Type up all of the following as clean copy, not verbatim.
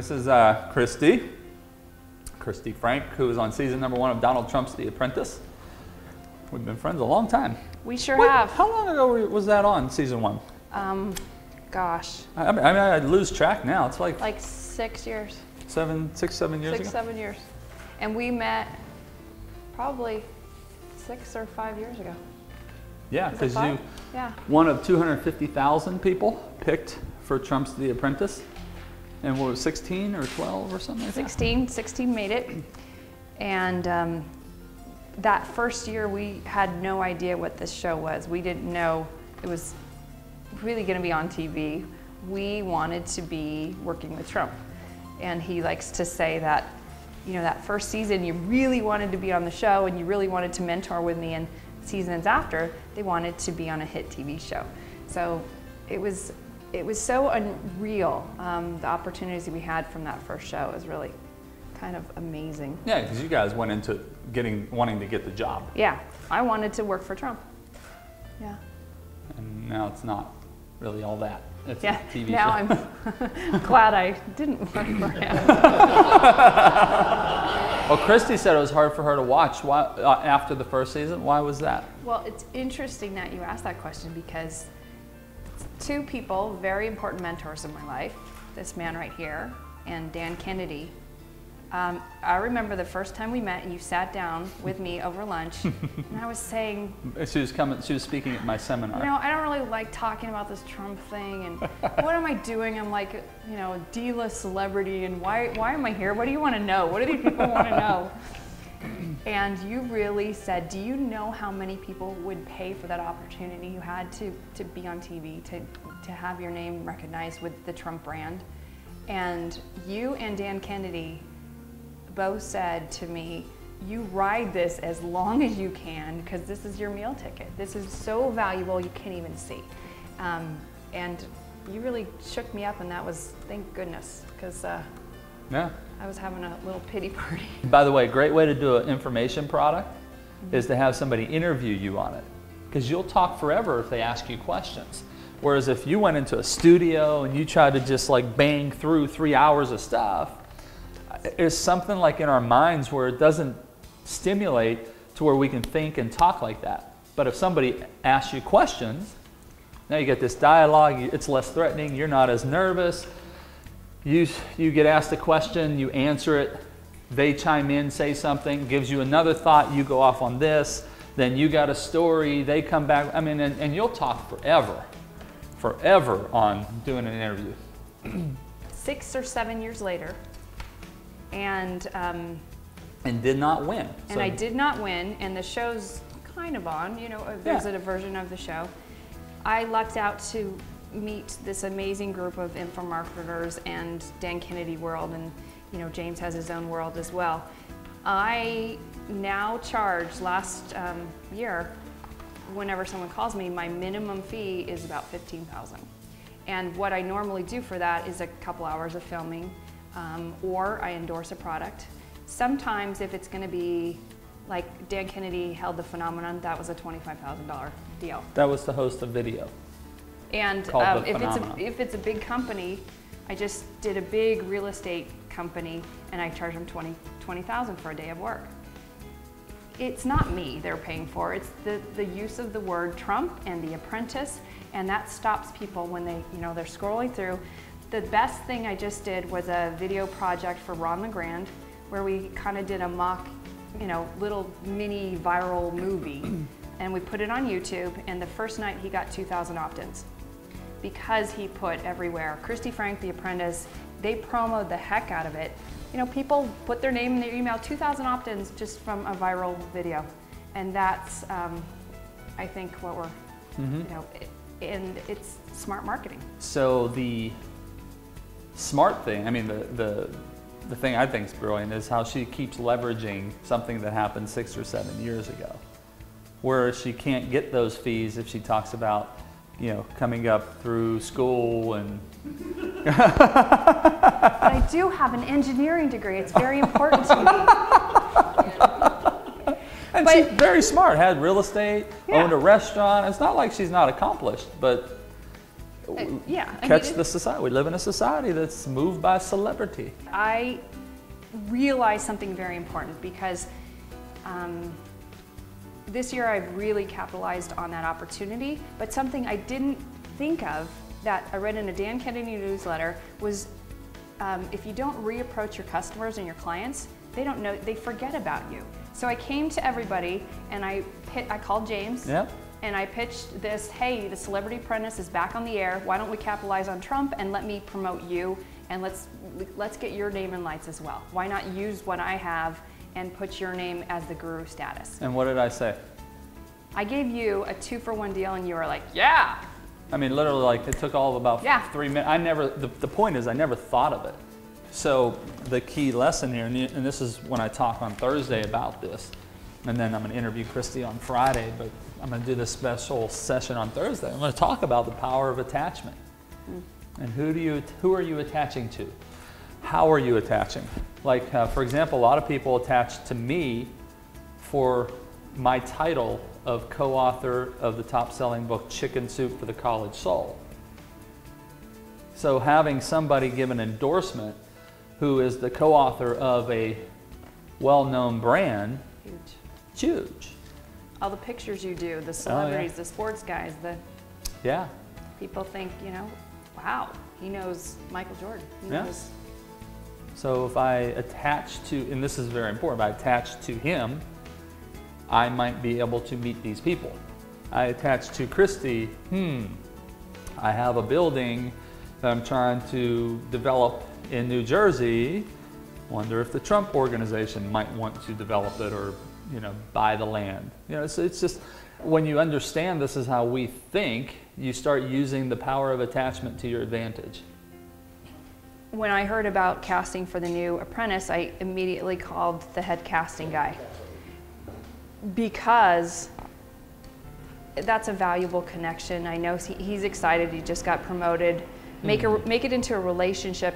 This is Kristi Frank, who is on season #1 of Donald Trump's The Apprentice. We've been friends a long time. We sure have. How long ago was that on season 1? Gosh. I mean, I lose track now. It's like 6 years. 7 years ago? 7 years. And we met probably 6 or 5 years ago. Yeah, because you, yeah, one of 250,000 people picked for Trump's The Apprentice. And what was 16 or 12 or something like that? 16 made it. And that first year we had no idea what this show was. We didn't know it was really going to be on TV. We wanted to be working with Trump. And he likes to say that, you know, that first season you really wanted to be on the show and you really wanted to mentor with me, and seasons after they wanted to be on a hit TV show. So it was so unreal. The opportunities we had from that first show is really kind of amazing. Yeah, because you guys went into wanting to get the job. Yeah, I wanted to work for Trump. Yeah. And now it's not really all that. It's yeah, a TV now show. I'm glad I didn't work for him. Well, Kristi said it was hard for her to watch. Why, after the first season? Why was that? Well, it's interesting that you asked that question, because two people, very important mentors in my life, this man right here and Dan Kennedy. I remember the first time we met and you sat down with me over lunch and I was saying, she was speaking at my seminar. You know, I don't really like talking about this Trump thing, and what am I doing? I'm like, you know, a D-list celebrity, and why am I here? What do you want to know? What do these people want to know? And you really said, do you know how many people would pay for that opportunity you had to be on TV, to have your name recognized with the Trump brand? And you and Dan Kennedy both said to me, you ride this as long as you can, because this is your meal ticket. This is so valuable you can't even see. And you really shook me up, and that was, thank goodness, because yeah, I was having a little pity party. By the way, a great way to do an information product is to have somebody interview you on it, because you'll talk forever if they ask you questions. Whereas if you went into a studio and you tried to just like bang through 3 hours of stuff, there's something like in our minds where it doesn't stimulate to where we can think and talk like that. But if somebody asks you questions, now you get this dialogue, it's less threatening, you're not as nervous. You get asked a question, you answer it, they chime in, say something, gives you another thought, you go off on this, then you got a story, they come back, I mean, and you'll talk forever on doing an interview. 6 or 7 years later, and did not win. And I did not win, and the show's kind of on, you know, there's a version of the show. I lucked out to meet this amazing group of infomarketers and Dan Kennedy world, and you know, James has his own world as well. I now charge, last year, whenever someone calls me, my minimum fee is about $15,000. And what I normally do for that is a couple hours of filming, or I endorse a product. Sometimes if it's going to be, like Dan Kennedy held the Phenomenon, that was a $25,000 deal. That was to host a video. And if it's a big company, I just did a big real estate company and I charge them $20,000 for a day of work. It's not me they're paying for, it's the use of the word Trump and The Apprentice, and that stops people when they, you know, they're scrolling through. The best thing I just did was a video project for Ron LeGrand, where we kind of did a mock, you know, little mini viral movie, and we put it on YouTube, and the first night he got 2,000 opt-ins because he put everywhere, Kristi Frank, The Apprentice, they promoted the heck out of it. You know, people put their name in their email, 2,000 opt-ins just from a viral video. And that's, I think, what we're, you know, and it's smart marketing. So the smart thing, I mean, the thing I think is brilliant is how she keeps leveraging something that happened 6 or 7 years ago, where she can't get those fees if she talks about, you know, coming up through school and. But I do have an engineering degree. It's very important to me. And she's very smart. Had real estate, owned a restaurant. It's not like she's not accomplished, but catch the society. We live in a society that's moved by celebrity. I realized something very important because this year I've really capitalized on that opportunity, but something I didn't think of that I read in a Dan Kennedy newsletter was if you don't reapproach your customers and your clients, they don't know, they forget about you. So I came to everybody and I called James. Yep. And I pitched this, hey, the Celebrity Apprentice is back on the air. Why don't we capitalize on Trump and let me promote you, and let's get your name in lights as well. Why not use what I have and put your name as the guru status? And what did I say? I gave you a 2-for-1 deal and you were like, yeah. I mean, literally, like, it took all of about 3 minutes. The point is I never thought of it. So the key lesson here, and this is when I talk on Thursday about this, and then I'm going to interview Kristi on Friday, but I'm going to do this special session on Thursday. I'm going to talk about the power of attachment. And who are you attaching to? How are you attaching? Like, for example, a lot of people attach to me for my title of co-author of the top-selling book, Chicken Soup for the College Soul. So having somebody give an endorsement who is the co-author of a well-known brand, huge. All the pictures you do, the celebrities, the sports guys, people think, you know, wow, he knows Michael Jordan. He knows. So if I attach to, and this is very important, if I attach to him, I might be able to meet these people. I attach to Kristi, I have a building that I'm trying to develop in New Jersey. Wonder if the Trump organization might want to develop it or, you know, buy the land. You know, so it's just, when you understand this is how we think, you start using the power of attachment to your advantage. When I heard about casting for the new Apprentice, I immediately called the head casting guy because that's a valuable connection. I know he's excited, he just got promoted. Make it into a relationship.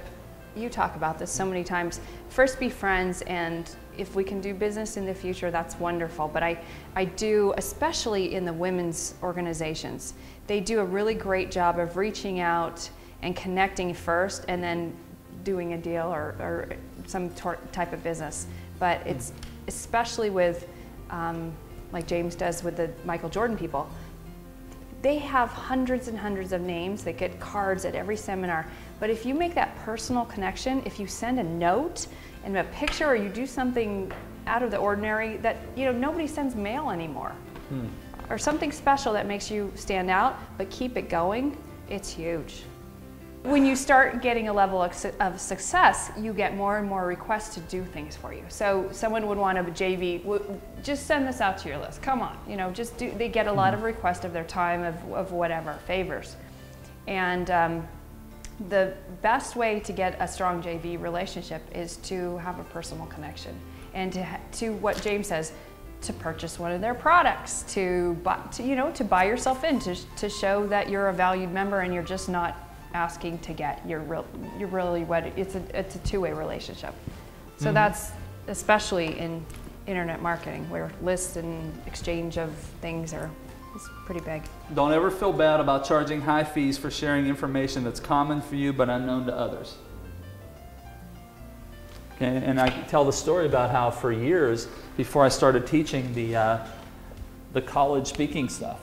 You talk about this so many times. First be friends, and if we can do business in the future, that's wonderful. But I do, especially in the women's organizations, they do a really great job of reaching out and connecting first and then doing a deal or some type of business. But it's especially with, like James does with the Michael Jordan people, they have hundreds and hundreds of names. They get cards at every seminar. But if you make that personal connection, if you send a note and a picture, or you do something out of the ordinary that, you know, nobody sends mail anymore, or something special that makes you stand out, but keep it going, it's huge. When you start getting a level of success, you get more and more requests to do things for you. So someone would want a JV, just send this out to your list. Come on, you know, just do. They get a lot of requests of their time, of whatever, favors. And the best way to get a strong JV relationship is to have a personal connection. And to what James says, to purchase one of their products, to buy yourself in, to show that you're a valued member and you're just not asking to get. You're really what it's a two-way relationship. So that's especially in internet marketing, where lists and exchange of things is pretty big. Don't ever feel bad about charging high fees for sharing information that's common for you but unknown to others. Okay, and I tell the story about how for years before I started teaching the college speaking stuff,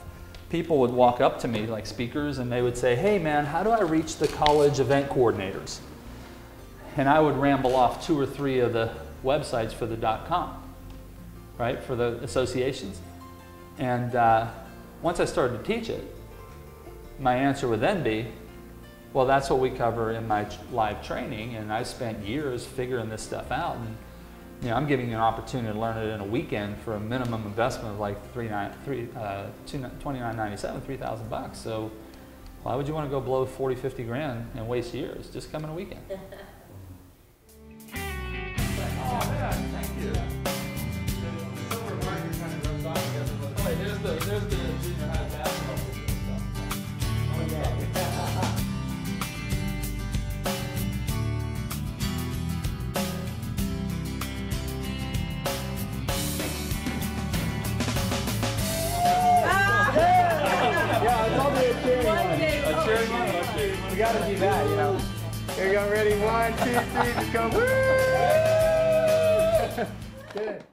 people would walk up to me, like speakers, and they would say, hey man, how do I reach the college event coordinators? And I would ramble off 2 or 3 of the websites for the .com, right, for the associations. And once I started to teach it, my answer would then be, well, that's what we cover in my live training, and I spent years figuring this stuff out. And you know, I'm giving you an opportunity to learn it in a weekend for a minimum investment of like $29.97, $3,000. So why would you want to go blow 40, 50 grand and waste years? Just come in a weekend. Oh, yeah, thank you. There's the junior high basketball stuff. Oh, yeah. Yeah, it's probably a cheering one. A cheering one? We gotta do that, you know. Here we go, ready? 1, 2, 3, just go. Woo! Good.